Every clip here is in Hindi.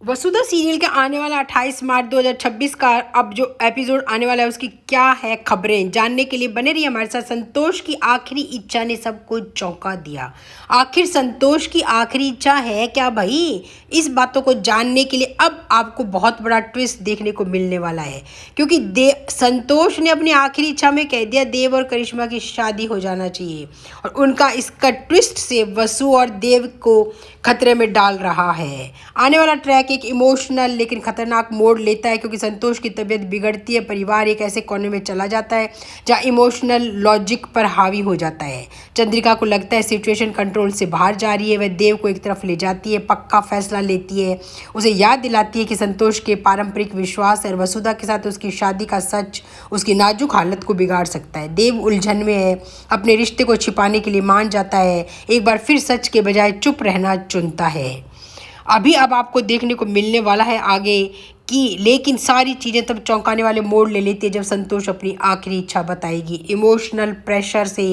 वसुधा सीरियल के आने वाला 28 मार्च 2026 का अब जो एपिसोड आने वाला है उसकी क्या है खबरें जानने के लिए बने रहिए हमारे साथ। संतोष की आखिरी इच्छा ने सबको चौंका दिया। आखिर संतोष की आखिरी इच्छा है क्या भाई? इस बातों को जानने के लिए अब आपको बहुत बड़ा ट्विस्ट देखने को मिलने वाला है, क्योंकि संतोष ने अपनी आखिरी इच्छा में कह दिया देव और करिश्मा की शादी हो जाना चाहिए, और उनका इसका ट्विस्ट से वसु और देव को खतरे में डाल रहा है। आने वाला ट्रैक एक इमोशनल लेकिन खतरनाक मोड़ लेता है, क्योंकि संतोष की तबीयत बिगड़ती है, परिवार एक ऐसे कोने में चला जाता है जहां इमोशनल लॉजिक पर हावी हो जाता है। चंद्रिका को लगता है सिचुएशन कंट्रोल से बाहर जा रही है। वह देव को एक तरफ ले जाती है, पक्का फैसला लेती है, उसे याद दिलाती है कि संतोष के पारंपरिक विश्वास और वसुधा के साथ उसकी शादी का सच उसकी नाजुक हालत को बिगाड़ सकता है। देव उलझन में है, अपने रिश्ते को छिपाने के लिए मान जाता है, एक बार फिर सच के बजाय चुप रहना चुनता है। अब आपको देखने को मिलने वाला है आगे कि लेकिन सारी चीज़ें तब चौंकाने वाले मोड़ ले लेती है जब संतोष अपनी आखिरी इच्छा बताएगी। इमोशनल प्रेशर से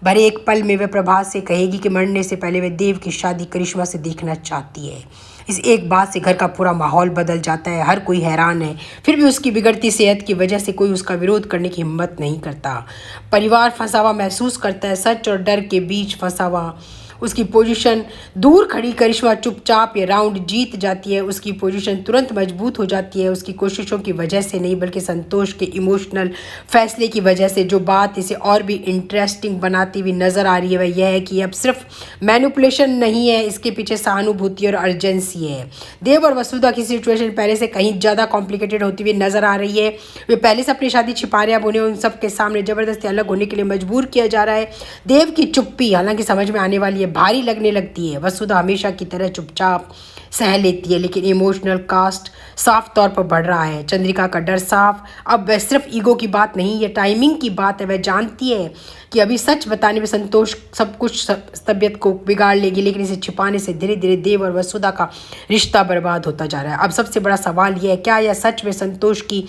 भरे एक पल में वह प्रभास से कहेगी कि मरने से पहले वह देव की शादी करिश्मा से देखना चाहती है। इस एक बात से घर का पूरा माहौल बदल जाता है। हर कोई हैरान है, फिर भी उसकी बिगड़ती सेहत की वजह से कोई उसका विरोध करने की हिम्मत नहीं करता। परिवार फंसा हुआ महसूस करता है, सच और डर के बीच फंसा हुआ। उसकी पोजीशन दूर खड़ी करिश्मा चुपचाप ये राउंड जीत जाती है। उसकी पोजीशन तुरंत मजबूत हो जाती है, उसकी कोशिशों की वजह से नहीं बल्कि संतोष के इमोशनल फैसले की वजह से। जो बात इसे और भी इंटरेस्टिंग बनाती हुई नज़र आ रही है वह यह है कि अब सिर्फ मैनिपुलेशन नहीं है, इसके पीछे सहानुभूति और अर्जेंसी है। देव और वसुधा की सिचुएशन पहले से कहीं ज़्यादा कॉम्प्लिकेटेड होती हुई नज़र आ रही है। वे पहले से अपनी शादी छिपा रहे हैं, अब उन्हें उन सब के सामने ज़बरदस्ती अलग होने के लिए मजबूर किया जा रहा है। देव की चुप्पी हालांकि समझ में आने वाली है भारी लगने लगती है। वसुधा हमेशा की तरह चुपचाप सह लेती है, लेकिन इमोशनल कास्ट साफ तौर पर बढ़ रहा है। चंद्रिका का डर साफ, अब वह सिर्फ ईगो की बात नहीं, ये टाइमिंग की बात है। वह जानती है कि अभी सच बताने में संतोष सब कुछ तबीयत को बिगाड़ लेगी, लेकिन इसे छिपाने से धीरे धीरे देव और वसुधा का रिश्ता बर्बाद होता जा रहा है। अब सबसे बड़ा सवाल यह है, क्या यह सच में संतोष की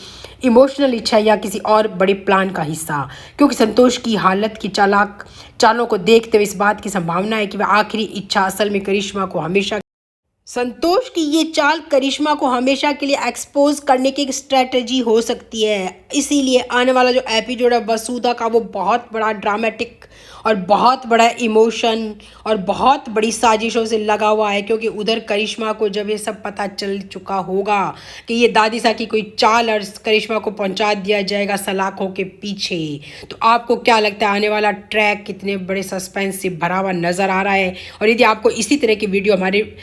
इमोशनल इच्छा या किसी और बड़े प्लान का हिस्सा? क्योंकि संतोष की हालत की चालों को देखते हुए इस बात की संभावना है कि वह आखिरी इच्छा असल में करिश्मा को हमेशा संतोष की ये चाल करिश्मा को हमेशा के लिए एक्सपोज करने की एक स्ट्रेटजी हो सकती है। इसीलिए आने वाला जो एपिसोड है वसुधा का वो बहुत बड़ा ड्रामेटिक और बहुत बड़ा इमोशन और बहुत बड़ी साजिशों से लगा हुआ है, क्योंकि उधर करिश्मा को जब ये सब पता चल चुका होगा कि ये दादीसा की कोई चाल और करिश्मा को पहुंचा दिया जाएगा सलाखों के पीछे। तो आपको क्या लगता है आने वाला ट्रैक कितने बड़े सस्पेंस से भरा हुआ नज़र आ रहा है? और यदि आपको इसी तरह की वीडियो हमारे